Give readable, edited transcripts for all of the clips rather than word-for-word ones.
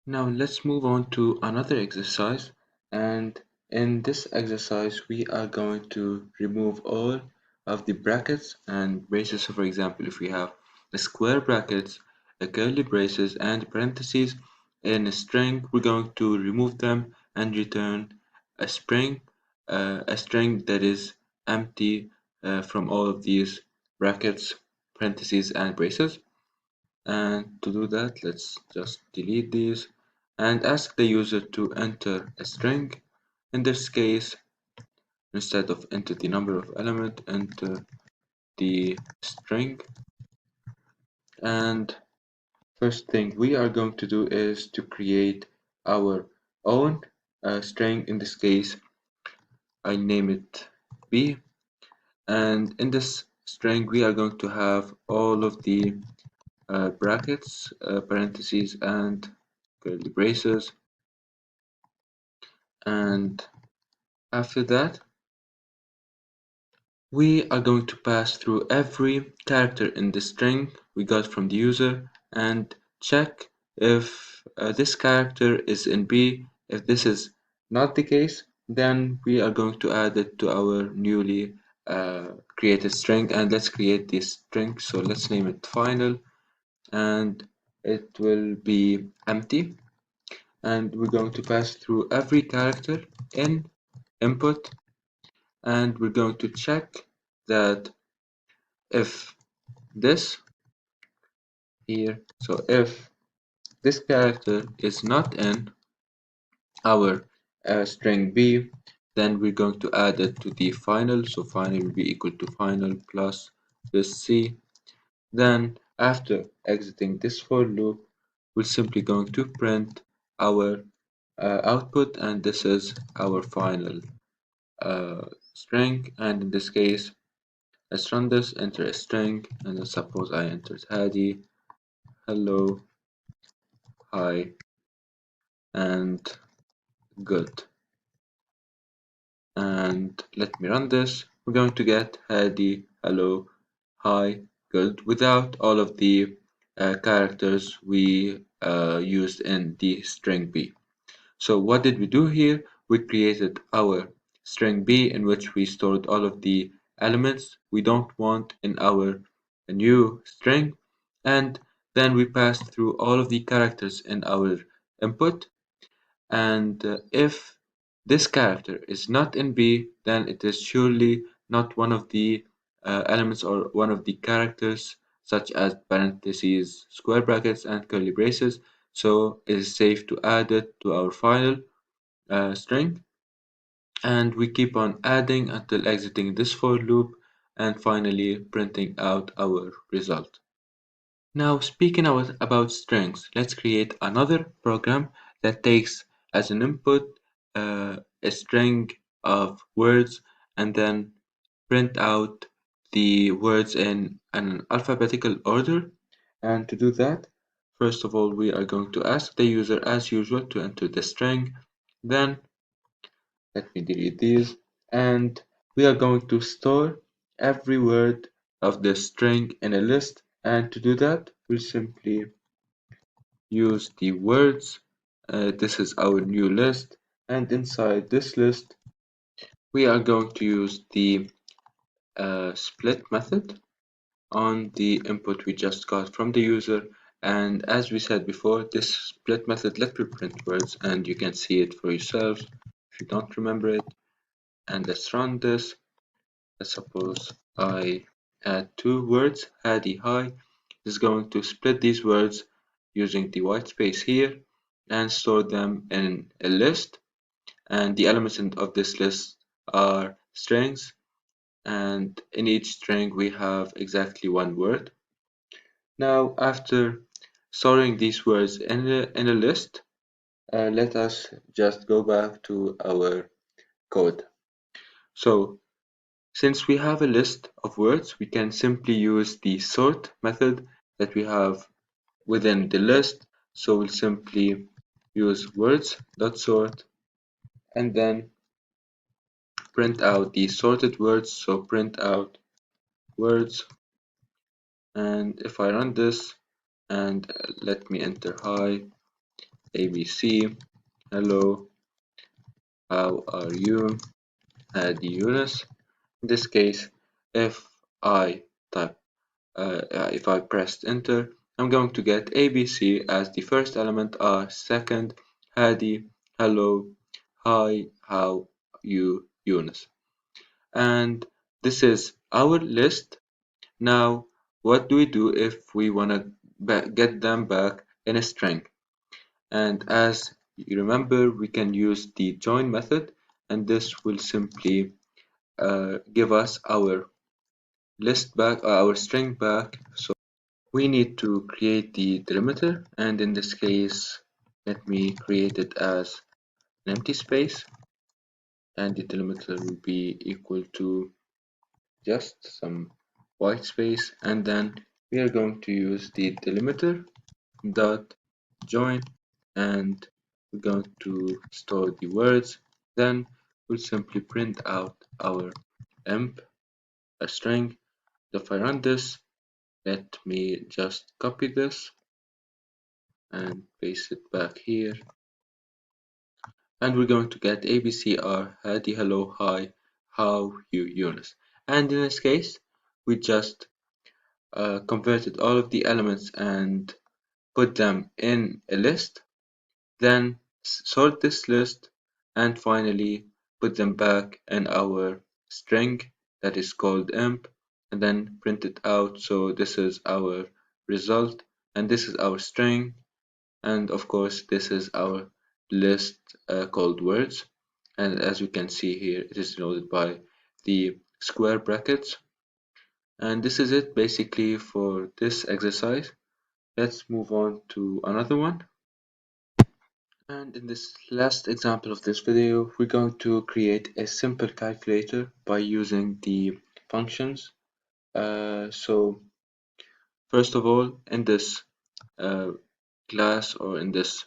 Now let's move on to another exercise, and in this exercise we are going to remove all of the brackets and braces. So for example, if we have a square brackets, a curly braces and parentheses in a string, we're going to remove them and return a a string that is empty from all of these brackets, parentheses and braces. And to do that, let's just delete these and ask the user to enter a string. In this case, instead of enter the number of element, enter the string. And first thing we are going to do is to create our own string. In this case, I name it B. And in this string, we are going to have all of the brackets, parentheses, and curly braces. And after that, we are going to pass through every character in the string we got from the user and check if this character is in B. If this is not the case, then we are going to add it to our newly created string. And let's create this string. So let's name it final, and it will be empty. And we're going to pass through every character in input, and we're going to check that if this here, so if this character is not in our string B, then we're going to add it to the final. So final will be equal to final plus this C. Then after exiting this for loop, we're simply going to print our output, and this is our final string. And in this case, let's run this, enter a string, and let's suppose I entered Hadi, hello, hi, and good. And let me run this. We're going to get Hadi, hello, hi, good, without all of the characters we used in the string B. So what did we do here? We created our string B in which we stored all of the elements we don't want in our new string, and then we passed through all of the characters in our input, and if this character is not in B, then it is surely not one of the elements or one of the characters such as parentheses, square brackets, and curly braces. So it is safe to add it to our final string, and we keep on adding until exiting this for loop and finally printing out our result. Now, speaking about strings, let's create another program that takes as an input a string of words and then print out the words in an alphabetical order. And to do that, first of all, we are going to ask the user as usual to enter the string. Then let me delete these. And we are going to store every word of the string in a list. And to do that, we'll simply use the words. This is our new list. And inside this list, we are going to use the split method on the input we just got from the user. And as we said before, this split method lets me print words, and you can see it for yourselves if you don't remember it. And let's run this. Let's suppose I add two words, Hadi, hi. This is going to split these words using the white space here and store them in a list. And the elements of this list are strings, and in each string we have exactly one word. Now, after storing these words in a list, let us just go back to our code. So since we have a list of words, we can simply use the sort method that we have within the list. So we'll simply use words.sort and then print out the sorted words. So print out words. And if I run this and let me enter hi, ABC, hello, how are you, Hadi Yunus. In this case, if I type, if I pressed enter, I'm going to get ABC as the first element, second, Hadi, hello, hi, how you, Yunus. And this is our list. Now, what do we do if we want to get them back in a string? And as you remember, we can use the join method, and this will simply give us our list back, our string back. So we need to create the delimiter, and in this case, let me create it as an empty space, and the delimiter will be equal to just some white space, and then we are going to use the delimiter dot join, and we're going to store the words. Then we'll simply print out our emp, a string. If I run this, let me just copy this and paste it back here. And we're going to get ABCR, Hadi, hello, hi, how you, Yunus. And in this case, we just converted all of the elements and put them in a list, then sort this list, and finally put them back in our string that is called emp, and then print it out. So this is our result, and this is our string, and of course this is our list called words. And as you can see here, it is denoted by the square brackets. And this is it basically for this exercise. Let's move on to another one. And in this last example of this video, we're going to create a simple calculator by using the functions. So first of all, in this uh, class or in this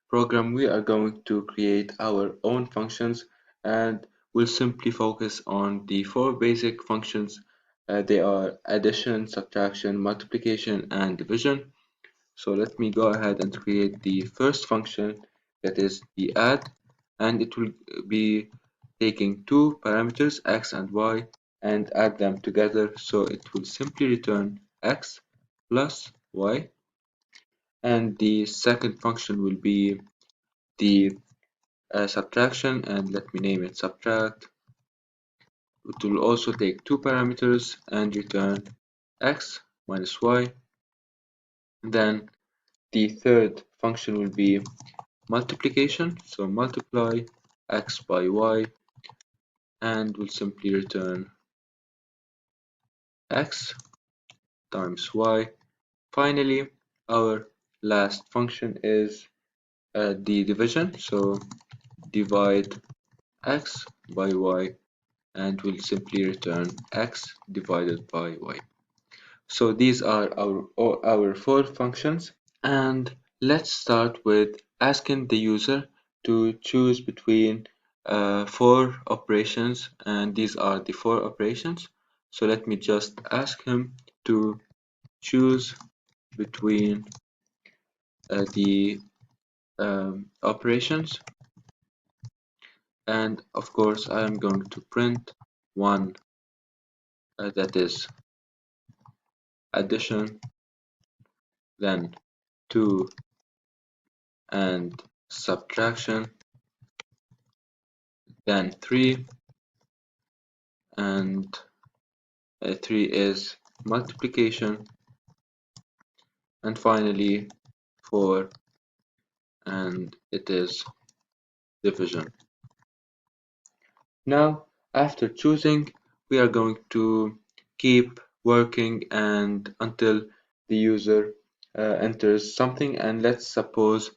program, we are going to create our own functions, and we'll simply focus on the four basic functions. They are addition, subtraction, multiplication, and division. So let me go ahead and create the first function, that is the add, and it will be taking two parameters, x and y, and add them together. So it will simply return x plus y. And the second function will be the subtraction, and let me name it subtract. It will also take two parameters and return x minus y. And then the third function will be multiplication, so multiply x by y, and we'll simply return x times y. Finally, our last function is the division, so divide x by y, and we'll simply return x divided by y. So these are our four functions. And let's start with asking the user to choose between four operations, and these are the four operations. So let me just ask him to choose between the operations, and of course I am going to print one, that is addition, then two and subtraction, then three, and 3 is multiplication, and finally 4, and it is division. Now, after choosing, we are going to keep working and until the user enters something, and let's suppose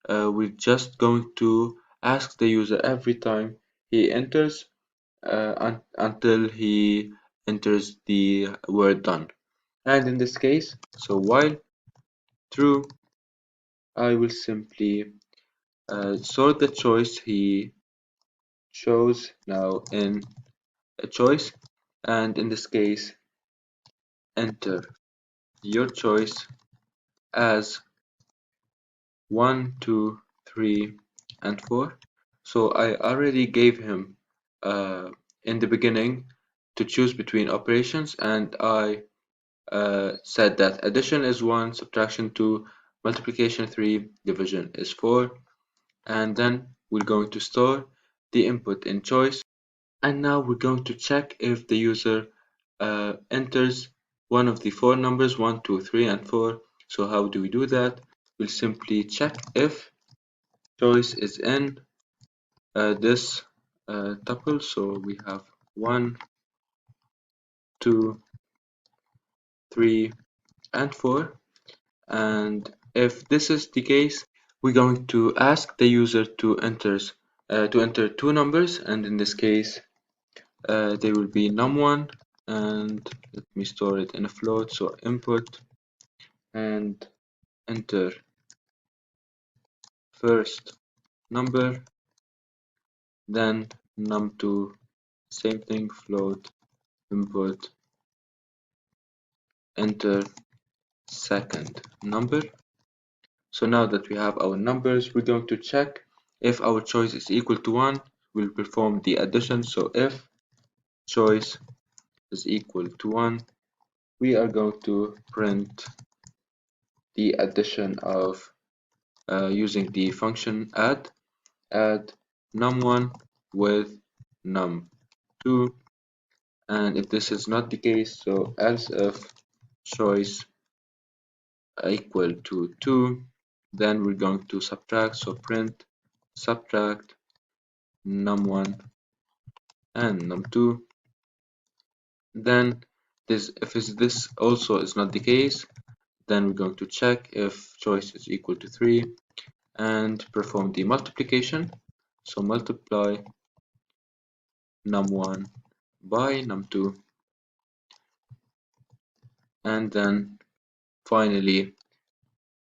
we're just going to ask the user every time he enters until he enters the word done. And in this case, so while true, I will simply sort the choice he chose now in a choice, and in this case enter your choice as 1, 2, 3, and 4. So I already gave him in the beginning to choose between operations, and I said that addition is 1, subtraction 2, multiplication 3, division is 4, and then we're going to store the input in choice. And now we're going to check if the user enters one of the four numbers, 1, 2, 3, and 4. So how do we do that? We'll simply check if choice is in this tuple. So we have 1, 2, 3, and 4. And if this is the case, we're going to ask the user to enter two numbers, and in this case, they will be num1, and let me store it in a float. So input and enter first number, then num2, same thing, float, input, enter second number. So now that we have our numbers, we're going to check if our choice is equal to 1, we'll perform the addition. So if choice is equal to 1, we are going to print the addition of using the function add num1 with num2, and if this is not the case, so else if choice equal to 2, then we're going to subtract, so print subtract num1 and num2. Then if this also is not the case, then we're going to check if choice is equal to 3 and perform the multiplication. So multiply num1 by num2, and then finally,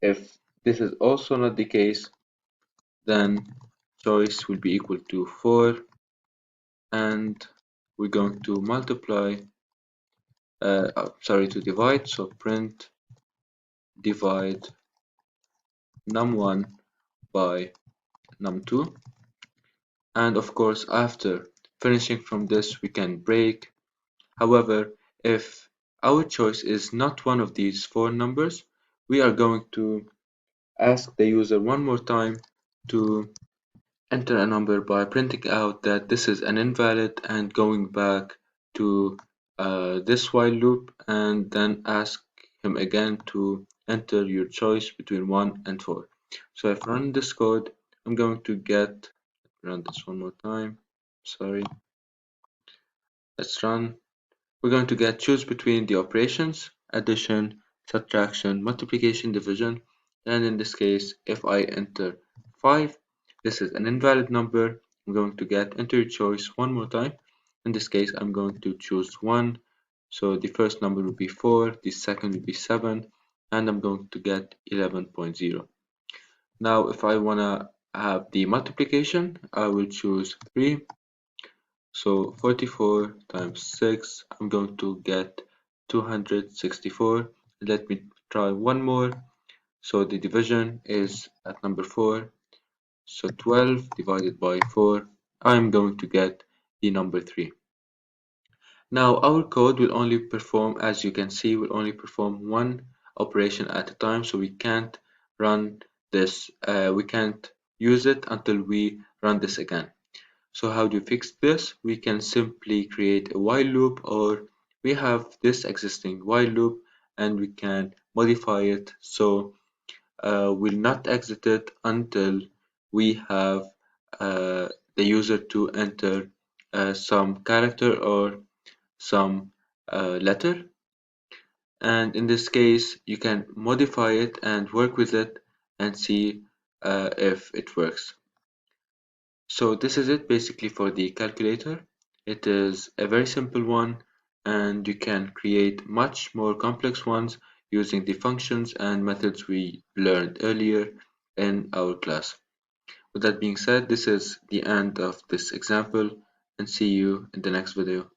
if this is also not the case, then choice will be equal to 4, and we're going to to divide, so print divide num1 by num2, and of course after finishing from this we can break. However, if our choice is not one of these four numbers, we are going to ask the user one more time to enter a number by printing out that this is an invalid and going back to this while loop, and then ask him again to enter your choice between 1 and 4. So if I run this code, I'm going to run this one more time. Sorry, let's run. We're going to choose between the operations addition, subtraction, multiplication, division, and in this case, if I enter 5, this is an invalid number. I'm going to enter your choice one more time. In this case, I'm going to choose 1. So the first number will be 4, the second will be 7, and I'm going to get 11.0. Now, if I want to have the multiplication, I will choose 3. So 44 times 6, I'm going to get 264. Let me try one more. So the division is at number 4. So 12 divided by 4, I'm going to get the number 3. Now our code will only perform, as you can see, will only perform one operation at a time. So we can't run this, we can't use it until we run this again. So how do you fix this? We can simply create a while loop, or we have this existing while loop and we can modify it so we'll not exit it until we have the user to enter some character or some letter. And in this case, you can modify it and work with it and see if it works. So this is it basically for the calculator. It is a very simple one, and you can create much more complex ones using the functions and methods we learned earlier in our class. With that being said, this is the end of this example, and see you in the next video.